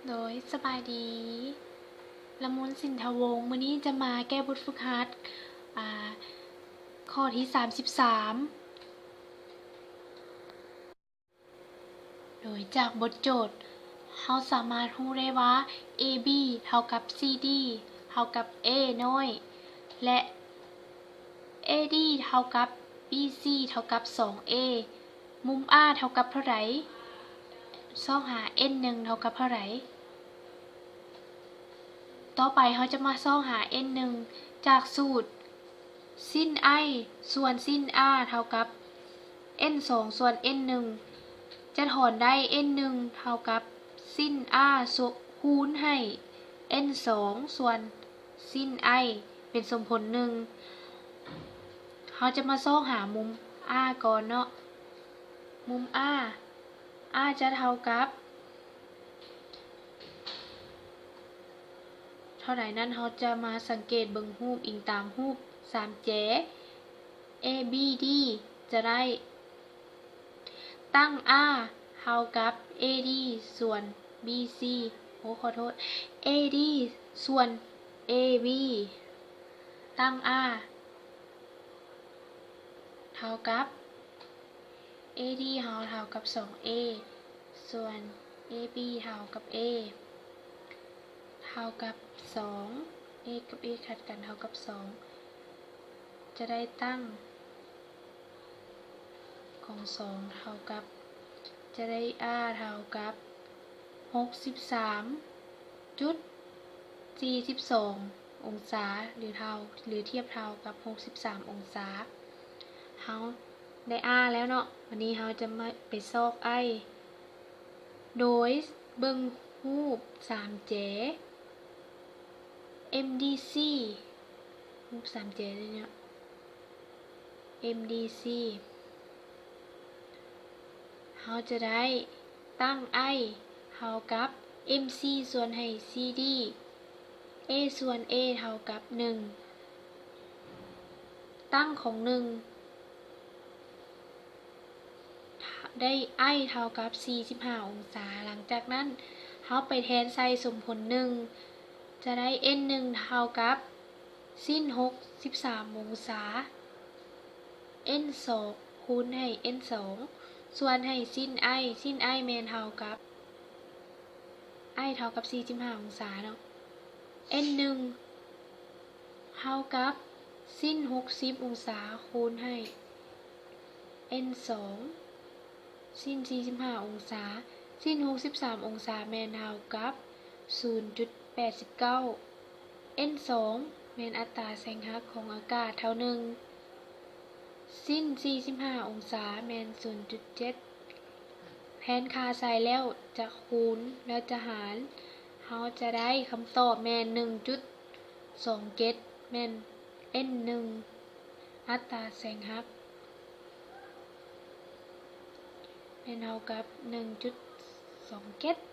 โดยสบายดี ละมุนสินทวงศ์มื้อนี้จะมาแก้บทฝึกหัดอ่าข้อที่33โดยจากบทโจทย์เราสามารถรู้ได้ว่า AB เท่ากับ CD เท่ากับ A น้อย และ AD เท่ากับ BC เท่ากับ 2A มุม R เท่ากับเท่าไหร่หา N1 เท่ากับเท่าไหร่ต่อไปเราจะมาหา N1 จากสูตรsin I ส่วน sin R เท่ากับ N2 ส่วน N1 จะถอนได้ N1 เท่ากับ sin R คูณให้ N2 ส่วน sin I เป็นสมผลหนึ่งเราจะมาหามุม R ก่อนเนาะมุม R จะเท่ากับเท่าไหร่นั้นเราจะมาสังเกตเบิ่งรูปอิงตามรูปสามแจ ABD จะได้ตั้ง R เท่ากับ AD ส่วน BC AD ส่วน AB ตั้ง R เท่ากับ AD เท่ากับ 2A ส่วน AB เท่ากับ A เท่ากับ2 A กับ A ขัดกันเท่ากับ2จะได้ตั้งของ2เท่ากับจะได้ R เท่ากับ63.42 องศาหรือเทียบเท่ากับ63องศาเฮาได้ R แล้วเนาะวันนี้เฮาจะมาไปซอก I โดยเบิ่งรูป3แจMDC รูป3แจเนี่ย MDC เราจะได้ตั้ง I เท่ากับ MC ส่วนให้ CD A ส่วน A เท่ากับ1ตั้งของ1ได้ I เท่ากับ45องศาหลังจากนั้นเราไปแทนใส่สมผล1จะได้ N1 เท่ากับsin 63องศา N2 คูณให้ N2 ส่วนให้ sin I แม่นเท่ากับ I เท่ากับ45องศาเนาะ N1 เท่ากับ sin 60องศาคูณให้ N2 sin 45องศา sin 63องศาแม่นเท่ากับ 0.89 N2 แม่นอัตราแสงหักของอากาศเท่า1sin 45องศาแม่น 0.7 แทนค่าใส่แล้วจะคูณแล้วจะหารเราจะได้คำตอบแม่น 1.27 แม่น N1 อัตราแสงหักแม่นเท่ากับ 1.27